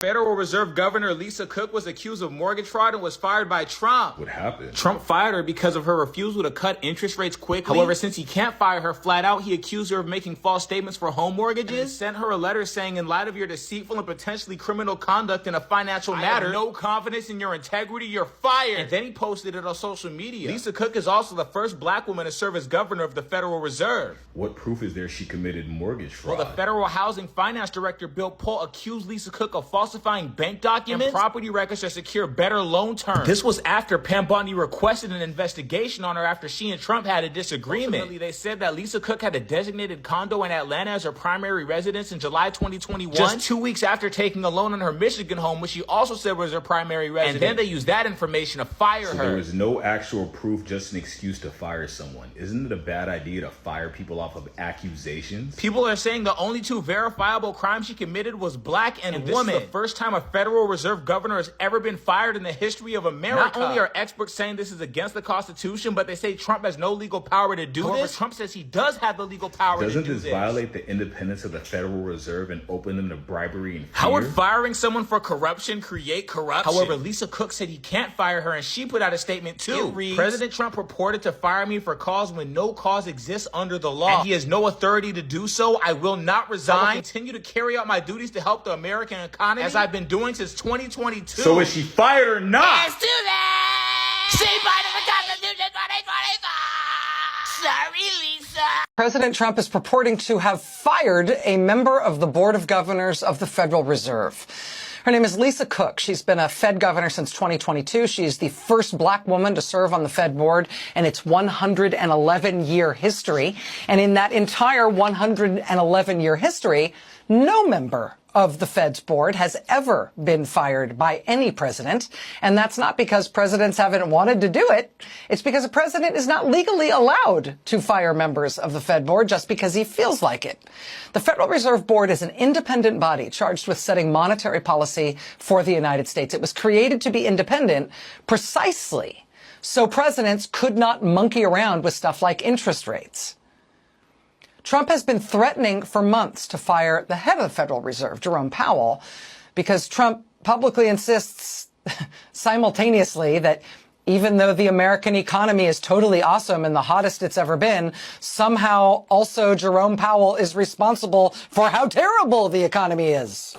Federal Reserve Governor Lisa Cook was accused of mortgage fraud and was fired by Trump. What happened? Trump fired her because of her refusal to cut interest rates quickly. However, since he can't fire her flat out, he accused her of making false statements for home mortgages and sent her a letter saying, in light of your deceitful and potentially criminal conduct in a financial matter, I have no confidence in your integrity, you're fired. And then he posted it on social media. Lisa Cook is also the first black woman to serve as governor of the Federal Reserve. What proof is there she committed mortgage fraud? Well, the Federal Housing Finance Director, Bill Polk, accused Lisa Cook of falsifying bank documents and property records to secure better loan terms. This was after Pam Bondi requested an investigation on her after she and Trump had a disagreement. Ultimately, they said that Lisa Cook had a designated condo in Atlanta as her primary residence in July 2021, just 2 weeks after taking a loan on her Michigan home, which she also said was her primary residence. And then they used that information to fire her. There was no actual proof, just an excuse to fire someone. Isn't it a bad idea to fire people off of accusations? People are saying the only two verifiable crimes she committed was black and woman. This is the first time a Federal Reserve governor has ever been fired in the history of America. Not only are experts saying this is against the Constitution, but they say Trump has no legal power to do this. Trump says he does have the legal power to do this. Doesn't this violate the independence of the Federal Reserve and open them to bribery and fear? How would firing someone for corruption create corruption? However, Lisa Cook said he can't fire her, and she put out a statement too. It reads, President Trump purported to fire me for cause when no cause exists under the law, and he has no authority to do so. I will not resign. I will continue to carry out my duties to help the American economy as I've been doing since 2022. So is she fired or not? Let's do that! She fired the Constitution 2025! Sorry, Lisa. President Trump is purporting to have fired a member of the Board of Governors of the Federal Reserve. Her name is Lisa Cook. She's been a Fed governor since 2022. She is the first black woman to serve on the Fed board in its 111-year history. And in that entire 111-year history, no member of the Fed's board has ever been fired by any president. And that's not because presidents haven't wanted to do it. It's because a president is not legally allowed to fire members of the Fed board just because he feels like it. The Federal Reserve Board is an independent body charged with setting monetary policy for the United States. It was created to be independent precisely so presidents could not monkey around with stuff like interest rates. Trump has been threatening for months to fire the head of the Federal Reserve, Jerome Powell, because Trump publicly insists simultaneously that even though the American economy is totally awesome and the hottest it's ever been, somehow also Jerome Powell is responsible for how terrible the economy is,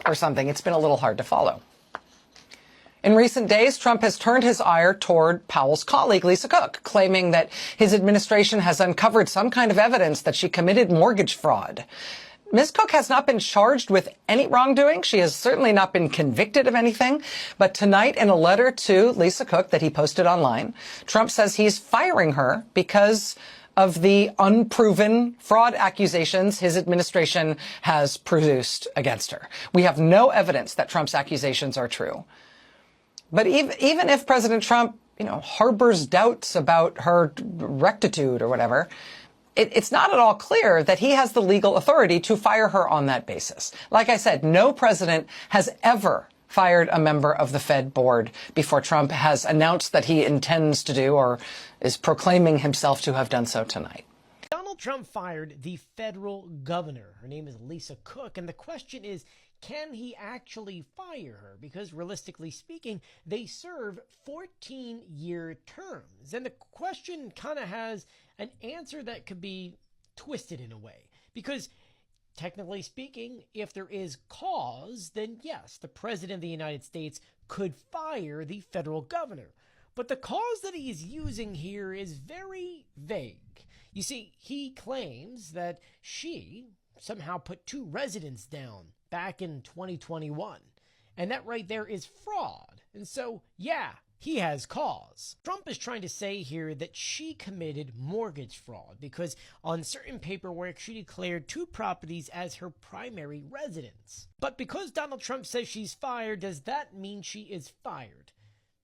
or something. It's been a little hard to follow. In recent days, Trump has turned his ire toward Powell's colleague, Lisa Cook, claiming that his administration has uncovered some kind of evidence that she committed mortgage fraud. Ms. Cook has not been charged with any wrongdoing. She has certainly not been convicted of anything. But tonight, in a letter to Lisa Cook that he posted online, Trump says he's firing her because of the unproven fraud accusations his administration has produced against her. We have no evidence that Trump's accusations are true. But even if President Trump, harbors doubts about her rectitude or whatever, it's not at all clear that he has the legal authority to fire her on that basis. Like I said, no president has ever fired a member of the Fed board before Trump has announced that he intends to do or is proclaiming himself to have done so tonight. Donald Trump fired the federal governor. Her name is Lisa Cook, and the question is, can he actually fire her? Because realistically speaking, they serve 14-year terms. And the question kind of has an answer that could be twisted in a way. Because technically speaking, if there is cause, then yes, the president of the United States could fire the federal governor. But the cause that he is using here is very vague. You see, he claims that she somehow put 2 residents down back in 2021. And that right there is fraud. And so, yeah, he has cause. Trump is trying to say here that she committed mortgage fraud because on certain paperwork, she declared 2 properties as her primary residence. But because Donald Trump says she's fired, does that mean she is fired?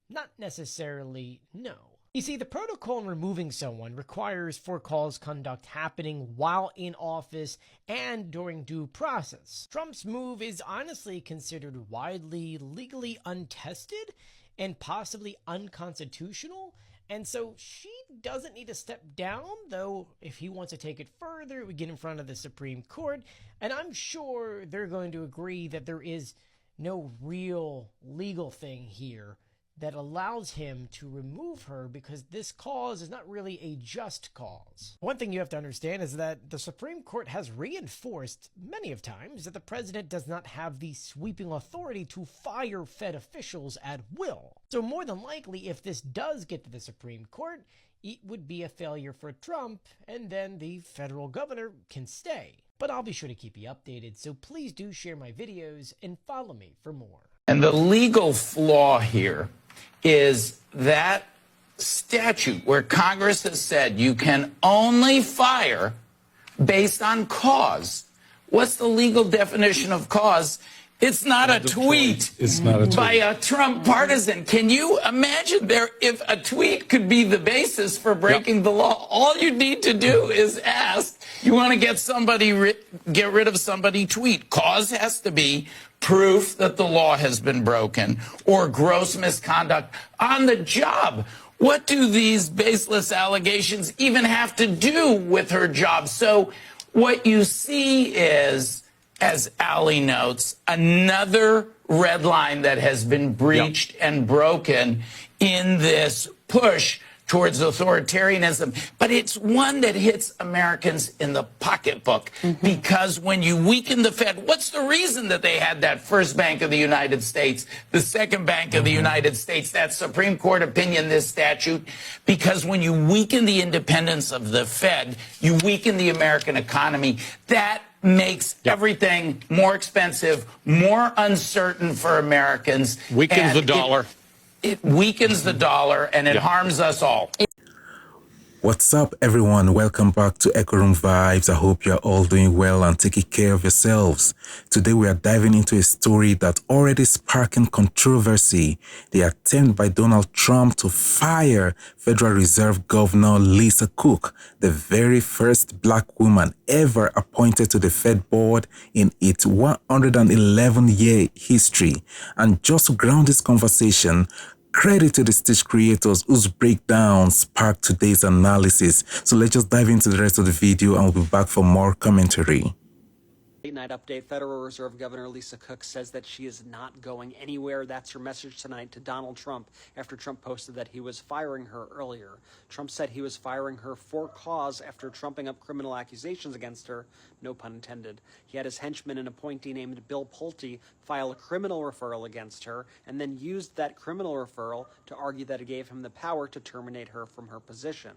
Not necessarily, no. You see, the protocol in removing someone requires for-cause conduct happening while in office and during due process. Trump's move is honestly considered widely legally untested and possibly unconstitutional, and so she doesn't need to step down, though if he wants to take it further, we get in front of the Supreme Court, and I'm sure they're going to agree that there is no real legal thing here that allows him to remove her, because this cause is not really a just cause. One thing you have to understand is that the Supreme Court has reinforced many of times that the president does not have the sweeping authority to fire Fed officials at will. So more than likely, if this does get to the Supreme Court, it would be a failure for Trump, and then the federal governor can stay. But I'll be sure to keep you updated, so please do share my videos and follow me for more. And the legal flaw here is that statute where Congress has said you can only fire based on cause. What's the legal definition of cause? It's not a tweet by a Trump partisan. Can you imagine if a tweet could be the basis for breaking the law? All you need to do is ask, you want to get rid of somebody, tweet. Cause has to be proof that the law has been broken or gross misconduct on the job. What do these baseless allegations even have to do with her job? So what you see is, as Ali notes, another red line that has been breached and broken in this push towards authoritarianism. But it's one that hits Americans in the pocketbook, because when you weaken the Fed, what's the reason that they had that first Bank of the United States, the second Bank of the United States, that Supreme Court opinion, this statute? Because when you weaken the independence of the Fed, you weaken the American economy. That makes everything more expensive, more uncertain for Americans. Weakens the dollar. It weakens the dollar, and it harms us all. What's up, everyone? Welcome back to Echo Room Vibes. I hope you're all doing well and taking care of yourselves. Today, we are diving into a story that's already sparking controversy. The attempt by Donald Trump to fire Federal Reserve Governor Lisa Cook, the very first black woman ever appointed to the Fed board in its 111-year history. And just to ground this conversation, credit to the stage creators whose breakdown sparked today's analysis. So let's just dive into the rest of the video and we'll be back for more commentary. Late night update. Federal Reserve Governor Lisa Cook says that she is not going anywhere. That's her message tonight to Donald Trump after Trump posted that he was firing her earlier. Trump said he was firing her for cause after trumping up criminal accusations against her, no pun intended. He had his henchman and appointee named Bill Pulte file a criminal referral against her and then used that criminal referral to argue that it gave him the power to terminate her from her position.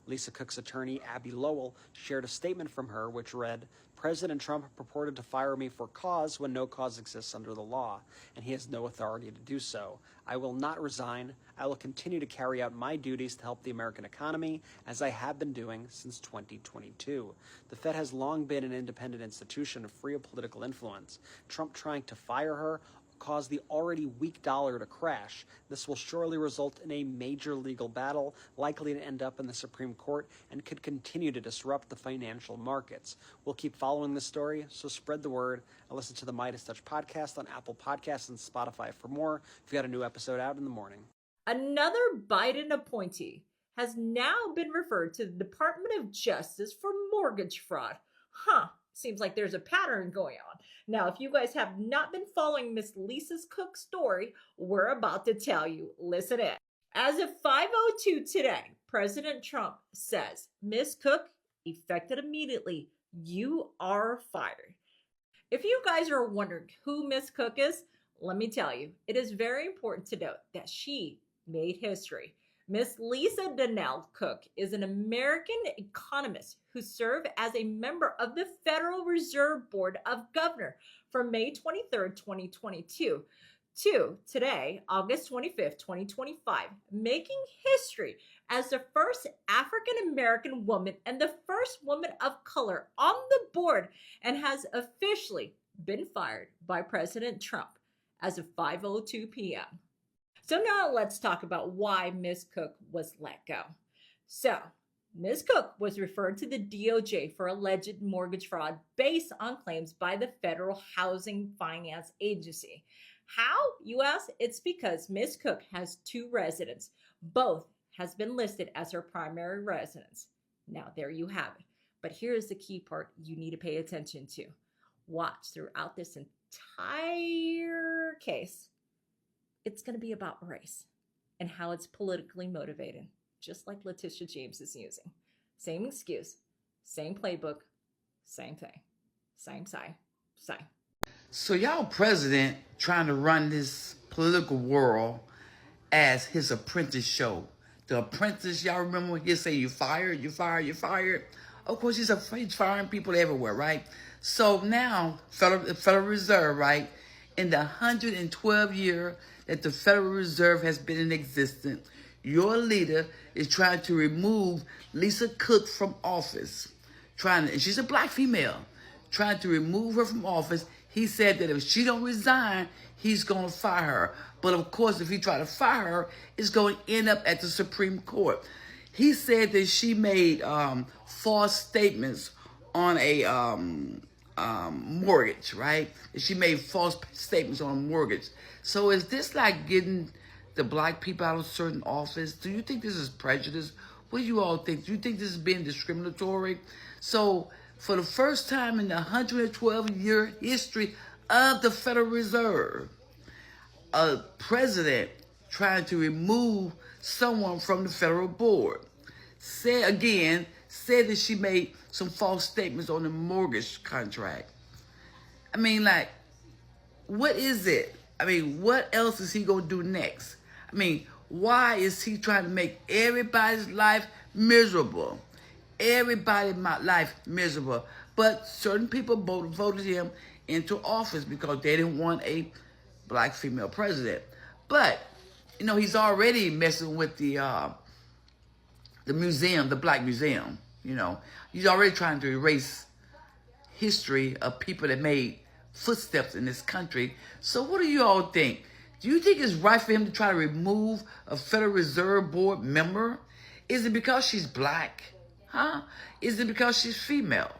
Lisa Cook's attorney, Abby Lowell, shared a statement from her which read, "President Trump purported to fire me for cause when no cause exists under the law, and he has no authority to do so. I will not resign. I will continue to carry out my duties to help the American economy, as I have been doing since 2022. The Fed has long been an independent institution free of political influence. Trump trying to fire her caused the already weak dollar to crash. This will surely result in a major legal battle, likely to end up in the Supreme Court, and could continue to disrupt the financial markets. We'll keep following this story, so spread the word and listen to the Midas Touch podcast on Apple Podcasts and Spotify for more. We've got a new episode out in the morning." Another Biden appointee has now been referred to the Department of Justice for mortgage fraud. Seems like there's a pattern going on. Now, if you guys have not been following Miss Lisa Cook's story, we're about to tell you. Listen in. As of 5:02 today, President Trump says, "Miss Cook, effective immediately, you are fired." If you guys are wondering who Miss Cook is, let me tell you, it is very important to note that she made history. Miss Lisa Cook is an American economist who served as a member of the Federal Reserve Board of Governors from May 23rd, 2022 to today, August 25th, 2025, making history as the first African-American woman and the first woman of color on the board, and has officially been fired by President Trump as of 5:02 p.m. So now let's talk about why Ms. Cook was let go. So Ms. Cook was referred to the DOJ for alleged mortgage fraud based on claims by the Federal Housing Finance Agency. How, you ask? It's because Ms. Cook has two residents. Both has been listed as her primary residence. Now, there you have it. But here's the key part you need to pay attention to. Watch throughout this entire case, it's going to be about race and how it's politically motivated, just like Letitia James is using. Same excuse, same playbook, same thing, same side. So y'all president trying to run this political world as his apprentice show. The Apprentice, y'all remember when he say you fired, you fired, you fired? Of course, he's firing people everywhere, right? So now, Federal Reserve, right? In the 112 year that the Federal Reserve has been in existence, your leader is trying to remove Lisa Cook from office. And she's a black female, trying to remove her from office. He said that if she don't resign, he's going to fire her. But of course, if he try to fire her, it's going to end up at the Supreme Court. He said that she made false statements on a mortgage, right? That she made false statements on a mortgage. So is this like getting the black people out of certain office? Do you think this is prejudice? What do you all think? Do you think this is being discriminatory? So for the first time in the 112-year history of the Federal Reserve, a president trying to remove someone from the federal board said that she made some false statements on the mortgage contract. I mean, like, what is it? I mean, what else is he going to do next? I mean, why is he trying to make everybody's life miserable? Everybody's life miserable. But certain people voted him into office because they didn't want a black female president. But, you know, he's already messing with the museum, the Black Museum. You know, he's already trying to erase history of people that made footsteps in this country. So what do you all think? Do you think it's right for him to try to remove a Federal Reserve Board member? Is it because she's black? Huh? Is it because she's female?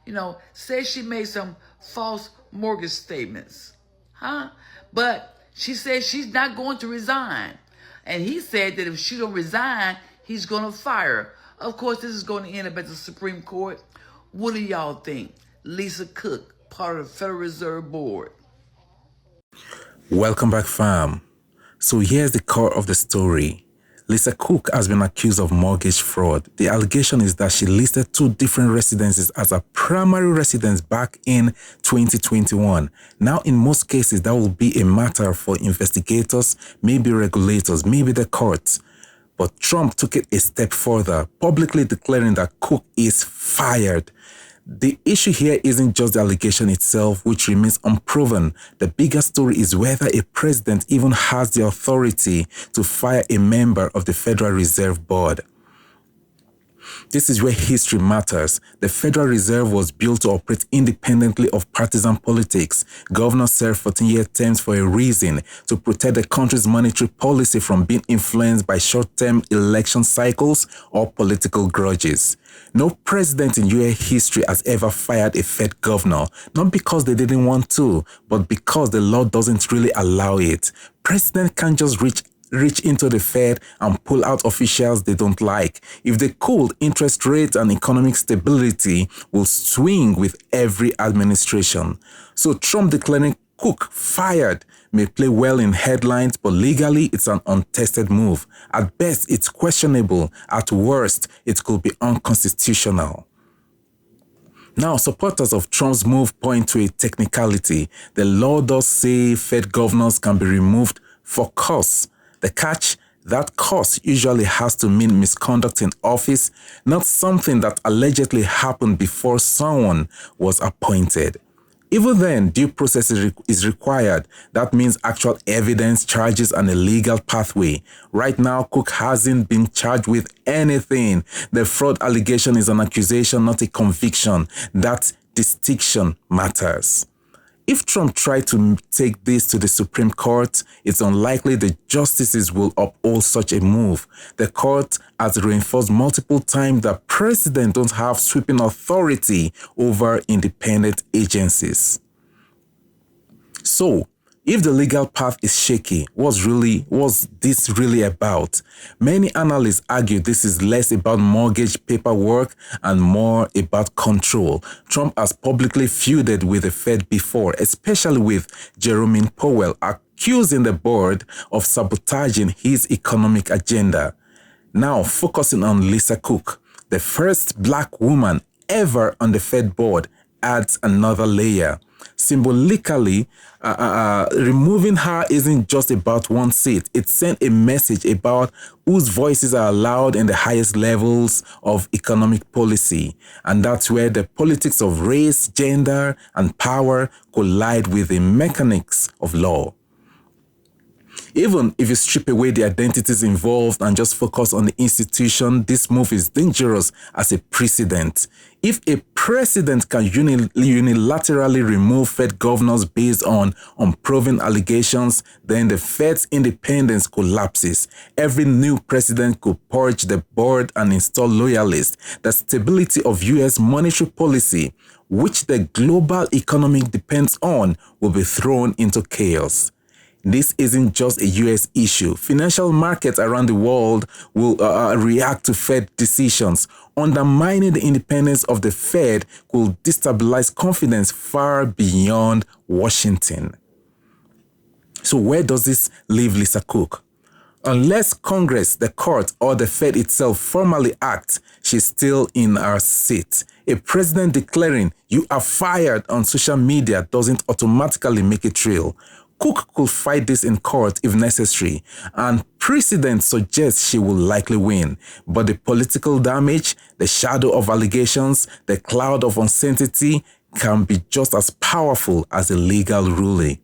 You know, say she made some false mortgage statements. Huh? But she said she's not going to resign. And he said that if she don't resign, he's going to fire her. Of course, this is going to end up at the Supreme Court. What do y'all think? Lisa Cook, part of the Federal Reserve Board. Welcome back, fam. So here's the core of the story. Lisa Cook has been accused of mortgage fraud. The allegation is that she listed 2 different residences as her primary residence back in 2021. Now, in most cases, that will be a matter for investigators, maybe regulators, maybe the courts. But Trump took it a step further, publicly declaring that Cook is fired. The issue here isn't just the allegation itself, which remains unproven. The bigger story is whether a president even has the authority to fire a member of the Federal Reserve Board. This is where history matters. The Federal Reserve was built to operate independently of partisan politics. Governors serve 14-year terms for a reason: to protect the country's monetary policy from being influenced by short-term election cycles or political grudges. No president in U.S. history has ever fired a Fed governor, not because they didn't want to, but because the law doesn't really allow it. President can't just reach into the Fed and pull out officials they don't like. If they could, interest rates and economic stability will swing with every administration. So Trump declaring Cook fired may play well in headlines, but legally it's an untested move. At best, it's questionable. At worst, it could be unconstitutional. Now, supporters of Trump's move point to a technicality. The law does say Fed governors can be removed for cause. The catch, that cause usually has to mean misconduct in office, not something that allegedly happened before someone was appointed. Even then, due process is required. That means actual evidence, charges, and a legal pathway. Right now, Cook hasn't been charged with anything. The fraud allegation is an accusation, not a conviction. That distinction matters. If Trump tried to take this to the Supreme Court, it's unlikely the justices will uphold such a move. The court has reinforced multiple times that presidents don't have sweeping authority over independent agencies. So, If the legal path is shaky, what's this really about? Many analysts argue this is less about mortgage paperwork and more about control. Trump has publicly feuded with the Fed before, especially with Jerome Powell, accusing the board of sabotaging his economic agenda. Now, focusing on Lisa Cook, the first black woman ever on the Fed board, adds another layer. Symbolically, removing her isn't just about one seat. It sent a message about whose voices are allowed in the highest levels of economic policy. And that's where the politics of race, gender, and power collide with the mechanics of law. Even if you strip away the identities involved and just focus on the institution, this move is dangerous as a precedent. If a president can unilaterally remove Fed governors based on unproven allegations, then the Fed's independence collapses. Every new president could purge the board and install loyalists. The stability of U.S. monetary policy, which the global economy depends on, will be thrown into chaos. This isn't just a U.S. issue. Financial markets around the world will react to Fed decisions. Undermining the independence of the Fed could destabilize confidence far beyond Washington. So where does this leave Lisa Cook? Unless Congress, the court, or the Fed itself formally act, she's still in her seat. A president declaring "you are fired" on social media doesn't automatically make it real. Cook could fight this in court if necessary, and precedent suggests she will likely win. But the political damage, the shadow of allegations, the cloud of uncertainty can be just as powerful as a legal ruling.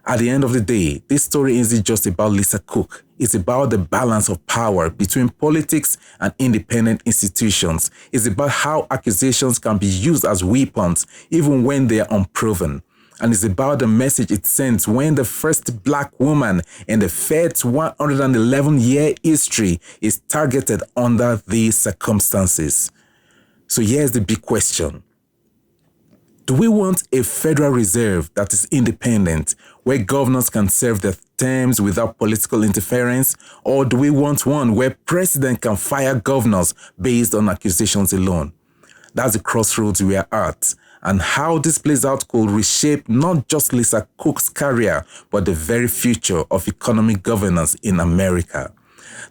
At the end of the day, this story isn't just about Lisa Cook. It's about the balance of power between politics and independent institutions. It's about how accusations can be used as weapons even when they are unproven. And it's about the message it sends when the first black woman in the Fed's 111-year history is targeted under these circumstances. So here's the big question. Do we want a Federal Reserve that is independent, where governors can serve their terms without political interference? Or do we want one where president can fire governors based on accusations alone? That's the crossroads we are at. And how this plays out could reshape not just Lisa Cook's career, but the very future of economic governance in America.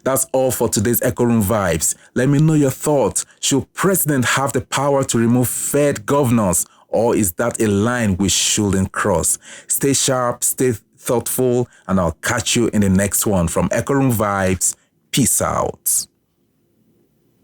That's all for today's Echo Room Vibes. Let me know your thoughts. Should president have the power to remove Fed governors, or is that a line we shouldn't cross? Stay sharp, stay thoughtful, and I'll catch you in the next one. From Echo Room Vibes, peace out.